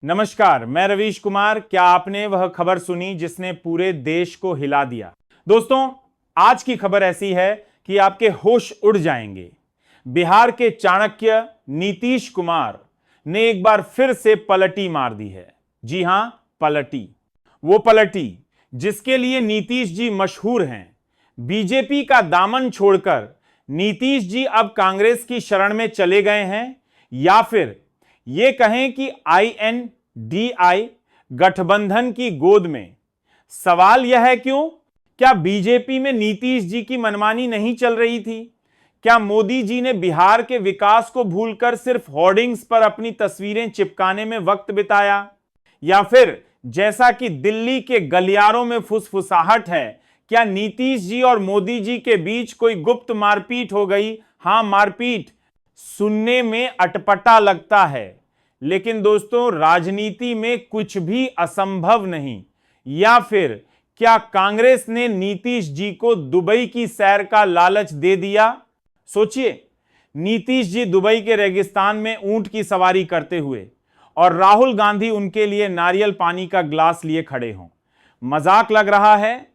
नमस्कार, मैं रवीश कुमार। क्या आपने वह खबर सुनी जिसने पूरे देश को हिला दिया? दोस्तों, आज की खबर ऐसी है कि आपके होश उड़ जाएंगे। बिहार के चाणक्य नीतीश कुमार ने एक बार फिर से पलटी मार दी है। जी हां, पलटी। वो पलटी जिसके लिए नीतीश जी मशहूर हैं। बीजेपी का दामन छोड़कर नीतीश जी अब कांग्रेस की शरण में चले गए हैं, या फिर ये कहें कि INDI गठबंधन की गोद में। सवाल यह है क्यों? क्या बीजेपी में नीतीश जी की मनमानी नहीं चल रही थी? क्या मोदी जी ने बिहार के विकास को भूलकर सिर्फ होर्डिंग्स पर अपनी तस्वीरें चिपकाने में वक्त बिताया? या फिर जैसा कि दिल्ली के गलियारों में फुसफुसाहट है, क्या नीतीश जी और मोदी जी के बीच कोई गुप्त मारपीट हो गई? हां, मारपीट। सुनने में अटपटा लगता है, लेकिन दोस्तों, राजनीति में कुछ भी असंभव नहीं। या फिर क्या कांग्रेस ने नीतीश जी को दुबई की सैर का लालच दे दिया? सोचिए, नीतीश जी दुबई के रेगिस्तान में ऊंट की सवारी करते हुए और राहुल गांधी उनके लिए नारियल पानी का ग्लास लिए खड़े हों। मजाक लग रहा है,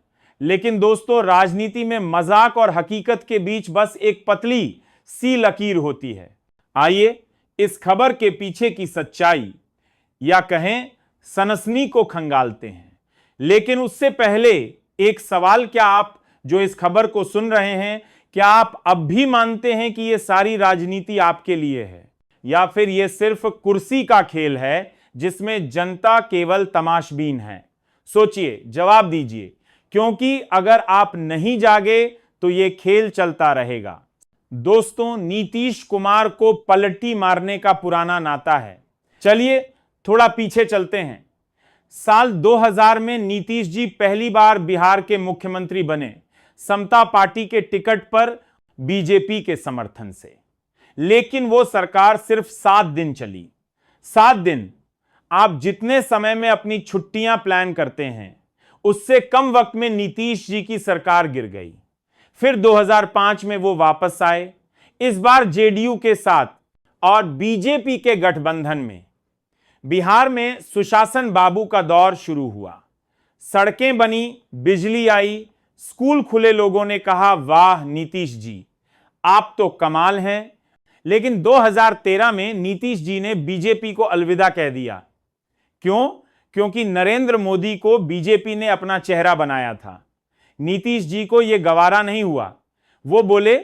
लेकिन दोस्तों, राजनीति में मजाक और हकीकत के बीच बस एक पतली सी लकीर होती है। आइए इस खबर के पीछे की सच्चाई, या कहें सनसनी, को खंगालते हैं। लेकिन उससे पहले एक सवाल, क्या आप जो इस खबर को सुन रहे हैं, क्या आप अब भी मानते हैं कि यह सारी राजनीति आपके लिए है, या फिर यह सिर्फ कुर्सी का खेल है जिसमें जनता केवल तमाशबीन है? सोचिए, जवाब दीजिए, क्योंकि अगर आप नहीं जागे तो यह खेल चलता रहेगा। दोस्तों, नीतीश कुमार को पलटी मारने का पुराना नाता है। चलिए थोड़ा पीछे चलते हैं। साल 2000 में नीतीश जी पहली बार बिहार के मुख्यमंत्री बने, समता पार्टी के टिकट पर बीजेपी के समर्थन से। लेकिन वो सरकार सिर्फ 7 दिन चली। 7 दिन। आप जितने समय में अपनी छुट्टियां प्लान करते हैं, उससे कम वक्त में नीतीश जी की सरकार गिर गई। फिर 2005 में वो वापस आए, इस बार जेडीयू के साथ और बीजेपी के गठबंधन में। बिहार में सुशासन बाबू का दौर शुरू हुआ। सड़कें बनी, बिजली आई, स्कूल खुले। लोगों ने कहा, वाह नीतीश जी, आप तो कमाल हैं। लेकिन 2013 में नीतीश जी ने बीजेपी को अलविदा कह दिया। क्यों? क्योंकि नरेंद्र मोदी को बीजेपी ने अपना चेहरा बनाया था। नीतीश जी को यह गवारा नहीं हुआ। वो बोले,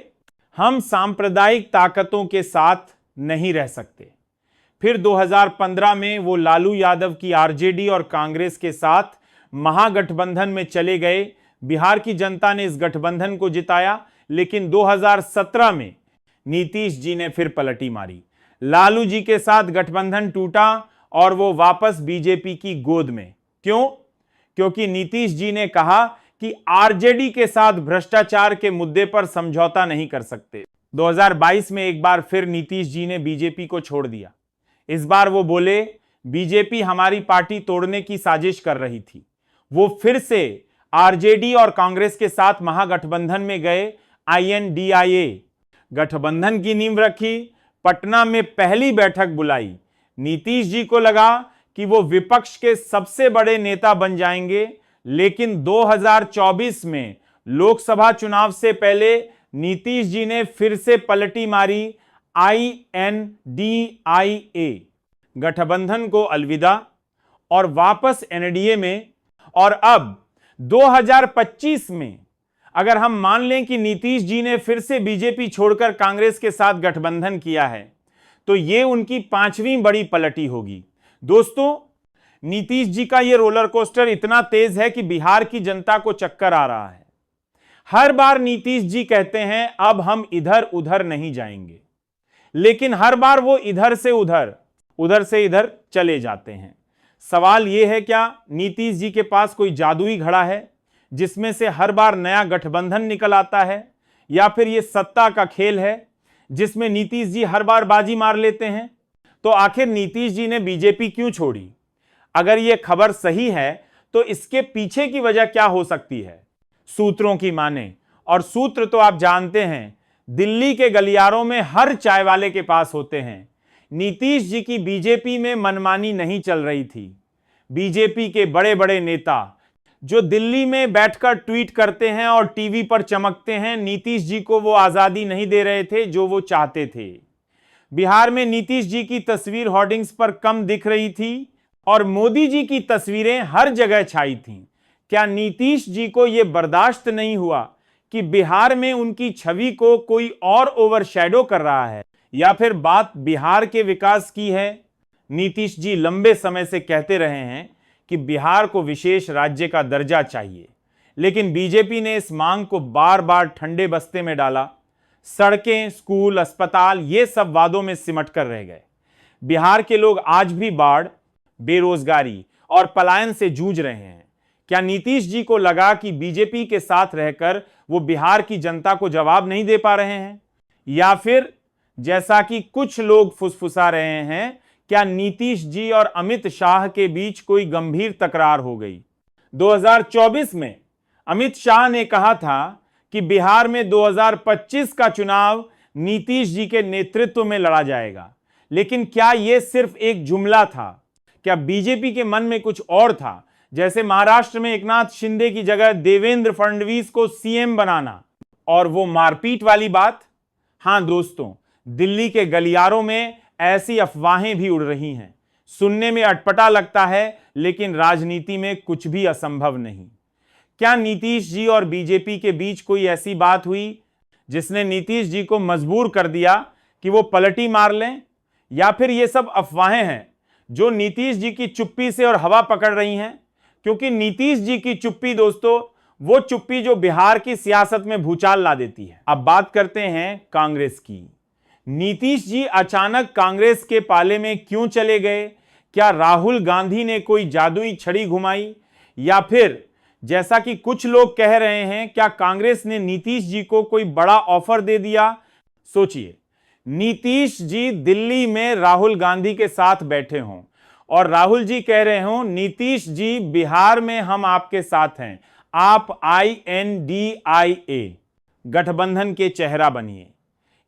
हम सांप्रदायिक ताकतों के साथ नहीं रह सकते। फिर 2015 में वो लालू यादव की आरजेडी और कांग्रेस के साथ महागठबंधन में चले गए। बिहार की जनता ने इस गठबंधन को जिताया। लेकिन 2017 में नीतीश जी ने फिर पलटी मारी। लालू जी के साथ गठबंधन टूटा और वो वापस बीजेपी की गोद में। क्यों? क्योंकि नीतीश जी ने कहा कि आरजेडी के साथ भ्रष्टाचार के मुद्दे पर समझौता नहीं कर सकते। 2022 में एक बार फिर नीतीश जी ने बीजेपी को छोड़ दिया। इस बार वो बोले, बीजेपी हमारी पार्टी तोड़ने की साजिश कर रही थी। वो फिर से आरजेडी और कांग्रेस के साथ महागठबंधन में गए। INDIA गठबंधन की नींव रखी, पटना में पहली बैठक बुलाई। नीतीश जी को लगा कि वो विपक्ष के सबसे बड़े नेता बन जाएंगे। लेकिन 2024 में लोकसभा चुनाव से पहले नीतीश जी ने फिर से पलटी मारी। INDIA गठबंधन को अलविदा और वापस NDA में। और अब 2025 में अगर हम मान लें कि नीतीश जी ने फिर से बीजेपी छोड़कर कांग्रेस के साथ गठबंधन किया है, तो यह उनकी 5वीं बड़ी पलटी होगी। दोस्तों, नीतीश जी का यह रोलर कोस्टर इतना तेज है कि बिहार की जनता को चक्कर आ रहा है। हर बार नीतीश जी कहते हैं, अब हम इधर उधर नहीं जाएंगे, लेकिन हर बार वो इधर से उधर, उधर से इधर चले जाते हैं। सवाल यह है, क्या नीतीश जी के पास कोई जादुई घड़ा है जिसमें से हर बार नया गठबंधन निकल आता है? या फिर यह सत्ता का खेल है जिसमें नीतीश जी हर बार बाजी मार लेते हैं? तो आखिर नीतीश जी ने बीजेपी क्यों छोड़ी? अगर यह खबर सही है तो इसके पीछे की वजह क्या हो सकती है? सूत्रों की माने, और सूत्र तो आप जानते हैं, दिल्ली के गलियारों में हर चाय वाले के पास होते हैं। नीतीश जी की बीजेपी में मनमानी नहीं चल रही थी। बीजेपी के बड़े बड़े नेता जो दिल्ली में बैठकर ट्वीट करते हैं और टीवी पर चमकते हैं, नीतीश जी को वो आजादी नहीं दे रहे थे जो वो चाहते थे। बिहार में नीतीश जी की तस्वीर होर्डिंग्स पर कम दिख रही थी और मोदी जी की तस्वीरें हर जगह छाई थीं। क्या नीतीश जी को यह बर्दाश्त नहीं हुआ कि बिहार में उनकी छवि को कोई और ओवरशैडो कर रहा है, या फिर बात बिहार के विकास की है? नीतीश जी लंबे समय से कहते रहे हैं कि बिहार को विशेष राज्य का दर्जा चाहिए, लेकिन बीजेपी ने इस मांग को बार बार ठंडे बस्ते में डाला। सड़कें, स्कूल, अस्पताल ये सब वादों में सिमट कर रह गए। बिहार के लोग आज भी बाढ़, बेरोजगारी और पलायन से जूझ रहे हैं। क्या नीतीश जी को लगा कि बीजेपी के साथ रहकर वो बिहार की जनता को जवाब नहीं दे पा रहे हैं, या फिर जैसा कि कुछ लोग फुसफुसा रहे हैं, क्या नीतीश जी और अमित शाह के बीच कोई गंभीर तकरार हो गई? 2024 में अमित शाह ने कहा था कि बिहार में 2025 का चुनाव नीतीश जी के नेतृत्व में लड़ा जाएगा, लेकिन क्या यह सिर्फ एक जुमला था? क्या बीजेपी के मन में कुछ और था, जैसे महाराष्ट्र में एकनाथ शिंदे की जगह देवेंद्र फडणवीस को सीएम बनाना, और वो मारपीट वाली बात? हां दोस्तों, दिल्ली के गलियारों में ऐसी अफवाहें भी उड़ रही हैं। सुनने में अटपटा लगता है, लेकिन राजनीति में कुछ भी असंभव नहीं। क्या नीतीश जी और बीजेपी के बीच कोई ऐसी बात हुई जिसने नीतीश जी को मजबूर कर दिया कि वो पलटी मार लें, या फिर ये सब अफवाहें हैं जो नीतीश जी की चुप्पी से और हवा पकड़ रही हैं? क्योंकि नीतीश जी की चुप्पी दोस्तों, वो चुप्पी जो बिहार की सियासत में भूचाल ला देती है। अब बात करते हैं कांग्रेस की। नीतीश जी अचानक कांग्रेस के पाले में क्यों चले गए? क्या राहुल गांधी ने कोई जादुई छड़ी घुमाई, या फिर जैसा कि कुछ लोग कह रहे हैं, क्या कांग्रेस ने नीतीश जी को कोई बड़ा ऑफर दे दिया? सोचिए, नीतीश जी दिल्ली में राहुल गांधी के साथ बैठे हों और राहुल जी कह रहे हों, नीतीश जी बिहार में हम आपके साथ हैं, आप INDIA गठबंधन के चेहरा बनिए।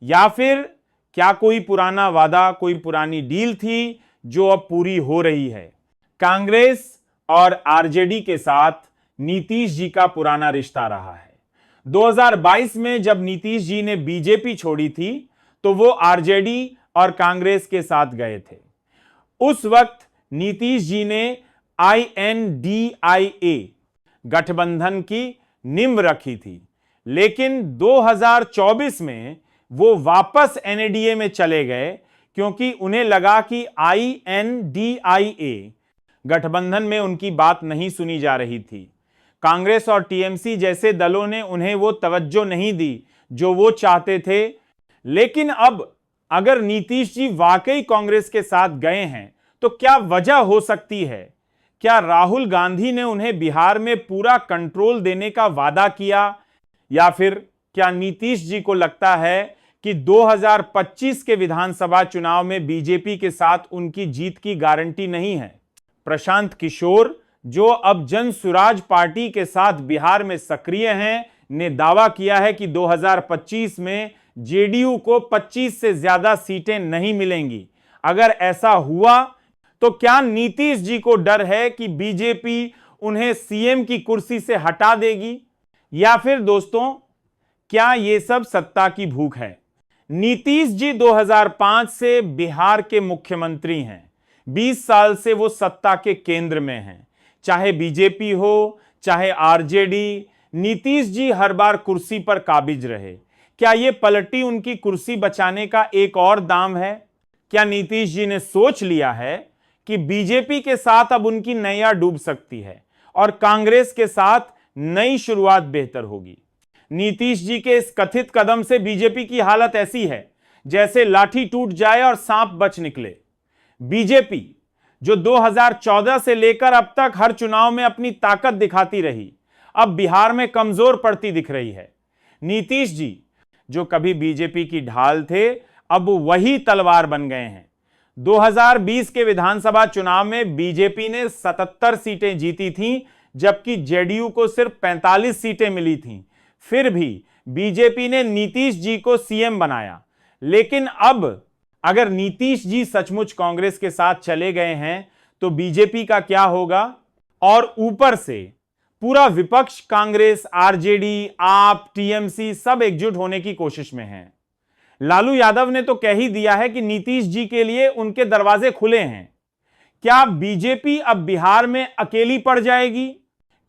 या फिर क्या कोई पुराना वादा, कोई पुरानी डील थी जो अब पूरी हो रही है? कांग्रेस और आरजेडी के साथ नीतीश जी का पुराना रिश्ता रहा है। 2022 में जब नीतीश जी ने बीजेपी छोड़ी थी तो वो आरजेडी और कांग्रेस के साथ गए थे। उस वक्त नीतीश जी ने INDIA गठबंधन की नींव रखी थी, लेकिन 2024 में वो वापस NDA में चले गए क्योंकि उन्हें लगा कि INDIA गठबंधन में उनकी बात नहीं सुनी जा रही थी। कांग्रेस और TMC जैसे दलों ने उन्हें वो तवज्जो नहीं दी जो वो चाहते थे। लेकिन अब अगर नीतीश जी वाकई कांग्रेस के साथ गए हैं तो क्या वजह हो सकती है? क्या राहुल गांधी ने उन्हें बिहार में पूरा कंट्रोल देने का वादा किया, या फिर क्या नीतीश जी को लगता है कि 2025 के विधानसभा चुनाव में बीजेपी के साथ उनकी जीत की गारंटी नहीं है? प्रशांत किशोर, जो अब जन सुराज पार्टी के साथ बिहार में सक्रिय हैं, ने दावा किया है कि 2025 में जेडीयू को 25 से ज्यादा सीटें नहीं मिलेंगी। अगर ऐसा हुआ तो क्या नीतीश जी को डर है कि बीजेपी उन्हें सीएम की कुर्सी से हटा देगी, या फिर दोस्तों क्या यह सब सत्ता की भूख है? नीतीश जी 2005 से बिहार के मुख्यमंत्री हैं। 20 साल से वो सत्ता के केंद्र में हैं। चाहे बीजेपी हो, चाहे आरजेडी, नीतीश जी हर बार कुर्सी पर काबिज रहे। क्या ये पलटी उनकी कुर्सी बचाने का एक और दाम है? क्या नीतीश जी ने सोच लिया है कि बीजेपी के साथ अब उनकी नैया डूब सकती है और कांग्रेस के साथ नई शुरुआत बेहतर होगी? नीतीश जी के इस कथित कदम से बीजेपी की हालत ऐसी है जैसे लाठी टूट जाए और सांप बच निकले। बीजेपी जो 2014 से लेकर अब तक हर चुनाव में अपनी ताकत दिखाती रही, अब बिहार में कमजोर पड़ती दिख रही है। नीतीश जी जो कभी बीजेपी की ढाल थे, अब वही तलवार बन गए हैं। 2020 के विधानसभा चुनाव में बीजेपी ने 77 सीटें जीती थीं, जबकि जेडीयू को सिर्फ 45 सीटें मिली थीं। फिर भी बीजेपी ने नीतीश जी को सीएम बनाया। लेकिन अब अगर नीतीश जी सचमुच कांग्रेस के साथ चले गए हैं तो बीजेपी का क्या होगा? और ऊपर से पूरा विपक्ष कांग्रेस, आरजेडी, आप, टीएमसी सब एकजुट होने की कोशिश में हैं। लालू यादव ने तो कह ही दिया है कि नीतीश जी के लिए उनके दरवाजे खुले हैं। क्या बीजेपी अब बिहार में अकेली पड़ जाएगी?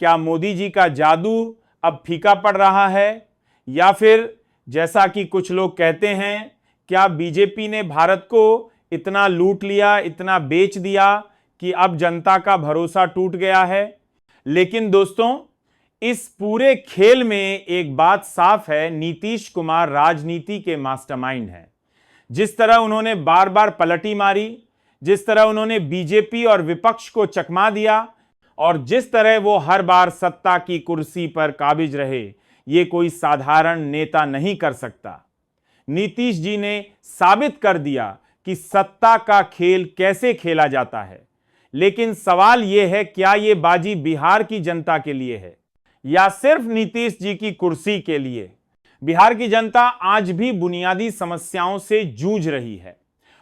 क्या मोदी जी का जादू अब फीका पड़ रहा है? या फिर जैसा कि कुछ लोग कहते हैं, क्या बीजेपी ने भारत को इतना लूट लिया, इतना बेच दिया कि अब जनता का भरोसा टूट गया है? लेकिन दोस्तों, इस पूरे खेल में एक बात साफ है, नीतीश कुमार राजनीति के मास्टरमाइंड हैं। जिस तरह उन्होंने बार बार पलटी मारी, जिस तरह उन्होंने बीजेपी और विपक्ष को चकमा दिया, और जिस तरह वो हर बार सत्ता की कुर्सी पर काबिज रहे, ये कोई साधारण नेता नहीं कर सकता। नीतीश जी ने साबित कर दिया कि सत्ता का खेल कैसे खेला जाता है। लेकिन सवाल यह है, क्या यह बाजी बिहार की जनता के लिए है या सिर्फ नीतीश जी की कुर्सी के लिए? बिहार की जनता आज भी बुनियादी समस्याओं से जूझ रही है।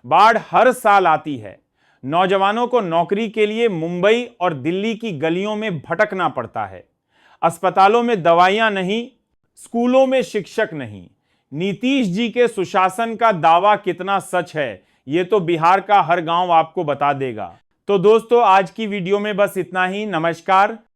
बाढ़ हर साल आती है, नौजवानों को नौकरी के लिए मुंबई और दिल्ली की गलियों में भटकना पड़ता है, अस्पतालों में दवाइयां नहीं, स्कूलों में शिक्षक नहीं। नीतीश जी के सुशासन का दावा कितना सच है, यह तो बिहार का हर गांव आपको बता देगा। तो दोस्तों, आज की वीडियो में बस इतना ही। नमस्कार।